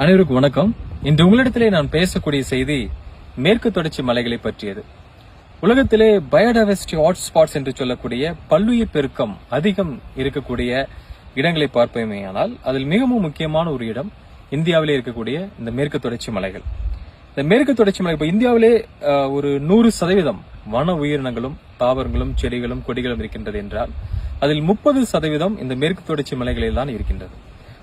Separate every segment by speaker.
Speaker 1: அனைவருக்கும் வணக்கம். இன்று உங்களிடத்திலே நான் பேசக்கூடிய செய்தி மேற்கு தொடர்ச்சி மலைகளை பற்றியது. உலகத்திலே பயோடைவர்சிட்டி ஹாட்ஸ்பாட்ஸ் என்று சொல்லக்கூடிய பல்லுயிர் பெருக்கம் அதிகம் இருக்கக்கூடிய இடங்களை பார்ப்போமேயானால் அதில் மிகவும் முக்கியமான ஒரு இடம் இந்தியாவிலே இருக்கக்கூடிய இந்த மேற்கு தொடர்ச்சி மலைகள். இந்த மேற்கு தொடர்ச்சி மலை இப்ப இந்தியாவிலே ஒரு 100% வன உயிரினங்களும் தாவரங்களும் செடிகளும் கொடிகளும் இருக்கின்றது என்றால் அதில் 30% இந்த மேற்கு தொடர்ச்சி மலைகளில் தான் இருக்கின்றது.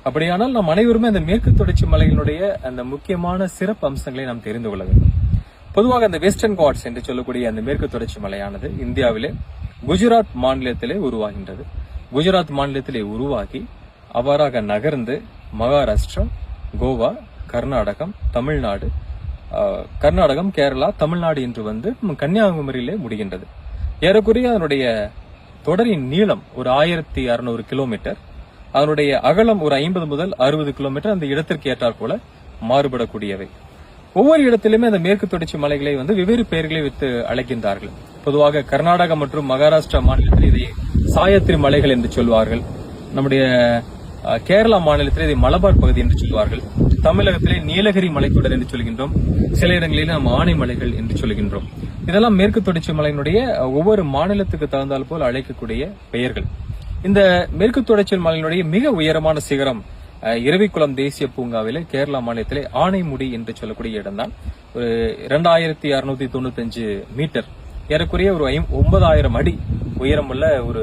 Speaker 1: அப்படியானால் நாம் அனைவருமே அந்த மேற்கு தொடர்ச்சி மலைகளுடைய அந்த முக்கியமான சிறப்பு அம்சங்களை நாம் தெரிந்து கொள்ள வேண்டும். பொதுவாக அந்த வெஸ்டர்ன் காட்ஸ் என்று சொல்லக்கூடிய அந்த மேற்கு தொடர்ச்சி மலையானது இந்தியாவிலே குஜராத் மாநிலத்திலே உருவாகின்றது. குஜராத் மாநிலத்திலே உருவாகி அவ்வாறாக நகர்ந்து மகாராஷ்டிரா, கோவா, கர்நாடகம், தமிழ்நாடு, கர்நாடகம், கேரளா, தமிழ்நாடு என்று வந்து கன்னியாகுமரியிலே முடிகின்றது. ஏறக்குறைய அதனுடைய தொடரின் நீளம் ஒரு 1600 கிலோமீட்டர், அதனுடைய அகலம் ஒரு 50 முதல் 60 கிலோமீட்டர், அந்த இடத்திற்கு ஏற்றாற் போல மாறுபடக்கூடியவை. ஒவ்வொரு இடத்திலுமே அந்த மேற்கு தொடர்ச்சி மலைகளை வந்து வெவ்வேறு பெயர்களை வைத்து அழைக்கின்றார்கள். பொதுவாக கர்நாடகா மற்றும் மகாராஷ்டிரா மாநிலத்தில் இதை சாயத்ரி மலைகள் என்று சொல்வார்கள். நம்முடைய கேரளா மாநிலத்தில் இதை மலபார் பகுதி என்று சொல்வார்கள். தமிழகத்திலே நீலகிரி மலைத்தொடர் என்று சொல்கின்றோம். சில இடங்களில் நாம் ஆனைமலைகள் என்று சொல்கின்றோம். இதெல்லாம் மேற்கு தொடர்ச்சி மலையினுடைய ஒவ்வொரு மாநிலத்துக்கு தகுந்தால் போல் அழைக்கக்கூடிய பெயர்கள். இந்த மேற்கு தொடர்ச்சி மலையினுடைய மிக உயரமான சிகரம் இரவிக்குளம் தேசிய பூங்காவிலே கேரளா மாநிலத்திலே ஆனைமுடி என்று சொல்லக்கூடிய இடம்தான். ஒரு 2695 மீட்டர், ஏறக்குறைய ஒரு 9000 அடி உயரமுள்ள ஒரு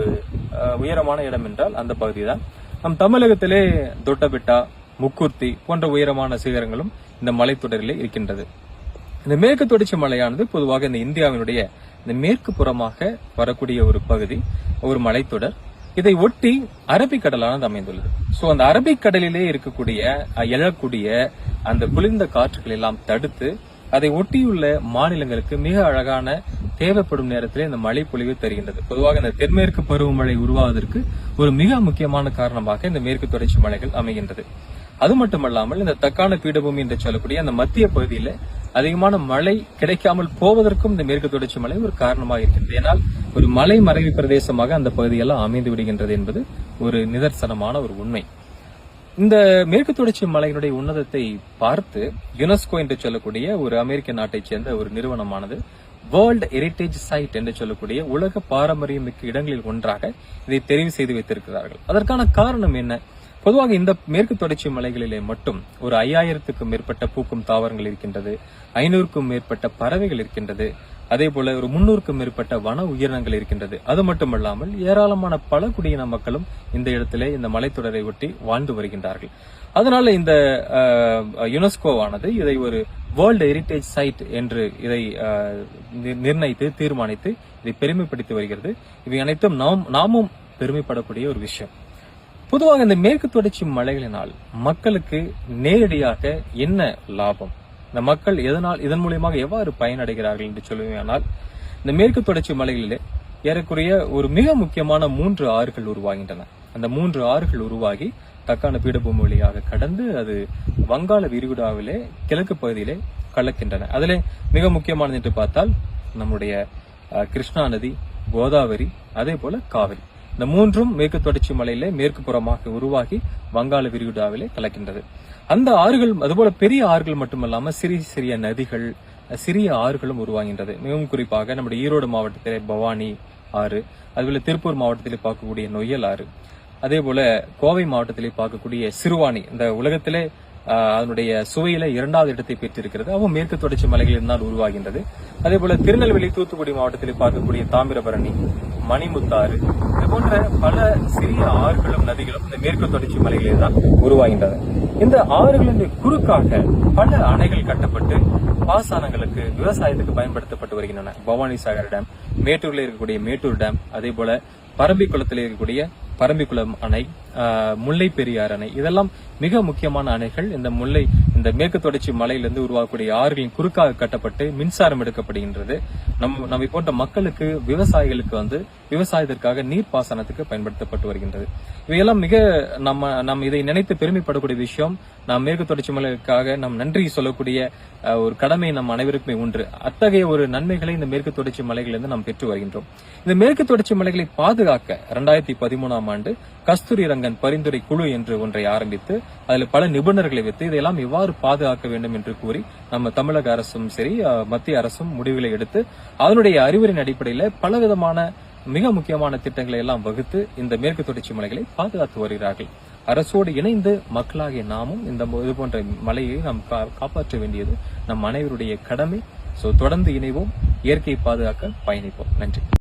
Speaker 1: உயரமான இடம் என்றால் அந்த பகுதி தான். நம் தமிழகத்திலே தொட்டபெட்டா, முக்குர்த்தி போன்ற உயரமான சிகரங்களும் இந்த மலைத்தொடரிலே இருக்கின்றது. இந்த மேற்கு தொடர்ச்சி மலையானது பொதுவாக இந்த இந்தியாவினுடைய இந்த மேற்கு புறமாக வரக்கூடிய ஒரு பகுதி, ஒரு மலைத்தொடர். இதை ஒட்டி அரபிக்கடலானது அமைந்துள்ளது. சோ அந்த அரபிக்கடலிலே இருக்கக்கூடிய எழக்கூடிய அந்த குளிர்ந்த காற்றுகள் எல்லாம் தடுத்து அதை ஒட்டியுள்ள மாநிலங்களுக்கு மிக அழகான தேவைப்படும் நேரத்திலே இந்த மழை பொழிவு தருகின்றது. பொதுவாக இந்த தென்மேற்கு பருவமழை உருவாவதற்கு ஒரு மிக முக்கியமான காரணமாக இந்த மேற்கு தொடர்ச்சி மலைகள் அமைகின்றது. அது மட்டுமல்லாமல் இந்த தக்கான பீடபூமி என்று சொல்லக்கூடிய அந்த மத்திய பகுதியில அதிகமான மழை கிடைக்காமல் போவதற்கும் இந்த மேற்கு தொடர்ச்சி மலை ஒரு காரணமாக இருக்கின்றது. ஏனால் ஒரு மலை மறைவு பிரதேசமாக அந்த பகுதியெல்லாம் அமைந்து விடுகின்றது என்பது ஒரு நிதர்சனமான ஒரு உண்மை. இந்த மேற்கு தொடர்ச்சி மலையினுடைய உன்னதத்தை பார்த்து யுனெஸ்கோ என்று சொல்லக்கூடிய ஒரு அமெரிக்க நாட்டைச் சேர்ந்த ஒரு நிறுவனமானது வேர்ல்ட் ஹெரிடேஜ் சைட் என்று சொல்லக்கூடிய உலக பாரம்பரியம் மிக்க இடங்களில் ஒன்றாக இதை தெரிவு செய்து வைத்திருக்கிறார்கள். அதற்கான காரணம் என்ன? பொதுவாக இந்த மேற்கு தொடர்ச்சி மலைகளிலே மட்டும் ஒரு 5000க்கும் மேற்பட்ட பூக்கும் தாவரங்கள் இருக்கின்றது, 500க்கும் மேற்பட்ட பறவைகள் இருக்கின்றது, அதே போல ஒரு 300க்கும் மேற்பட்ட வன உயிரினங்கள் இருக்கின்றது. அது மட்டுமல்லாமல் ஏராளமான பல குடியின மக்களும் இந்த இடத்திலே இந்த மலைத்தொடரை ஒட்டி வாழ்ந்து வருகின்றார்கள். அதனால இந்த யுனெஸ்கோவானது இதை ஒரு வேர்ல்ட் ஹெரிடேஜ் சைட் என்று இதை நிர்ணயித்து தீர்மானித்து இதை பெருமைப்படுத்தி வருகிறது. இவை அனைத்தும் நாமும் பெருமைப்படக்கூடிய ஒரு விஷயம். பொதுவாக இந்த மேற்கு தொடர்ச்சி மலைகளினால் மக்களுக்கு நேரடியாக என்ன லாபம், இந்த மக்கள் இதன் மூலியமாக எவ்வாறு பயனடைகிறார்கள் என்று சொல்லுவேனால், இந்த மேற்கு தொடர்ச்சி மலைகளிலே ஏறக்குறைய ஒரு மிக முக்கியமான 3 ஆறுகள் உருவாகின்றன. அந்த 3 ஆறுகள் உருவாகி தக்கான பீடபூமி வழியாக கடந்து அது வங்காள விரிகுடாவிலே கிழக்கு பகுதியிலே கலக்கின்றன. அதிலே மிக முக்கியமானது என்று பார்த்தால் நம்முடைய கிருஷ்ணா நதி, கோதாவரி, அதே போல காவிரி. இந்த 3ம் மேற்கு தொடர்ச்சி மலையிலே மேற்கு புறமாக உருவாகி வங்காள விரிகுடாவிலே கலக்கின்றது. அந்த ஆறுகள் அதுபோல பெரிய ஆறுகள் மட்டுமல்லாம சிறிய சிறிய நதிகள், சிறிய ஆறுகளும் உருவாகின்றது. மிகவும் குறிப்பாக நம்முடைய ஈரோடு மாவட்டத்திலே பவானி ஆறு, அதுபோல திருப்பூர் மாவட்டத்திலே பார்க்கக்கூடிய நொய்யல் ஆறு, அதே போல கோவை மாவட்டத்திலே பார்க்கக்கூடிய சிறுவாணி இந்த உலகத்திலே அதனுடைய சுவையில 2வது இடத்தை பெற்றிருக்கிறது. அவன் மேற்கு தொடர்ச்சி மலைகளில் தான் உருவாகின்றது. அதே போல திருநெல்வேலி, தூத்துக்குடி மாவட்டத்தில் பார்க்கக்கூடிய தாமிரபரணி, மணிமுத்தாறு, இது போன்ற பல சிறிய ஆறுகளும் நதிகளும் இந்த மேற்கு தொடர்ச்சி மலைகளில் தான் உருவாகின்றன. இந்த ஆறுகளின் குறுக்காக பல அணைகள் கட்டப்பட்டு பாசனங்களுக்கு விவசாயத்துக்கு பயன்படுத்தப்பட்டு வருகின்றன. பவானி சாகர் டேம், மேட்டூர்ல இருக்கக்கூடிய மேட்டூர் டேம், அதே போல பரம்பிக்குளத்தில் இருக்கக்கூடிய பரம்பிக்குளம் அணை, முல்லை பெரியார் அணை, இதெல்லாம் மிக முக்கியமான அணைகள். இந்த மேற்கு தொடர்ச்சி மலையிலிருந்து உருவாகக்கூடிய ஆறுகளின் குறுக்காக கட்டப்பட்டு மின்சாரம் எடுக்கப்படுகின்றது. நம்மை போன்ற மக்களுக்கு, விவசாயிகளுக்கு வந்து விவசாயத்திற்காக நீர்ப்பாசனத்துக்கு பயன்படுத்தப்பட்டு வருகின்றது. இவையெல்லாம் மிக நம்ம இதை நினைத்து பெருமைப்படக்கூடிய விஷயம். நாம் மேற்கு தொடர்ச்சி மலைக்காக நாம் நன்றி சொல்லக்கூடிய ஒரு கடமை நம் அனைவருக்குமே உண்டு. அத்தகைய ஒரு நன்மைகளை இந்த மேற்கு தொடர்ச்சி மலைகளிலிருந்து நாம் பெற்று வருகின்றோம். இந்த மேற்கு தொடர்ச்சி மலைகளை பாதுகாக்க 2013 2017ஆம் ஆண்டு கஸ்தூரி ரங்கன் பரிந்துரை குழு என்று ஒன்றை ஆரம்பித்து அதில் பல நிபுணர்களை வைத்து இதையெல்லாம் எவ்வாறு பாதுகாக்க வேண்டும் என்று கூறி நம்ம தமிழக அரசும் சரி மத்திய அரசும் முடிவுகளை எடுத்து அதனுடைய அறிவுரையின் அடிப்படையில் பலவிதமான மிக முக்கியமான திட்டங்களை எல்லாம் வகுத்து இந்த மேற்கு தொடர்ச்சி மலைகளை பாதுகாத்து வருகிறார்கள். அரசோடு இணைந்து மக்களாகிய நாமும் இந்த இது போன்ற மலையை நாம் காப்பாற்ற வேண்டியது நம் அனைவருடைய கடமை. தொடர்ந்து இணைவோம், இயற்கையை பாதுகாக்க பயணிப்போம். நன்றி.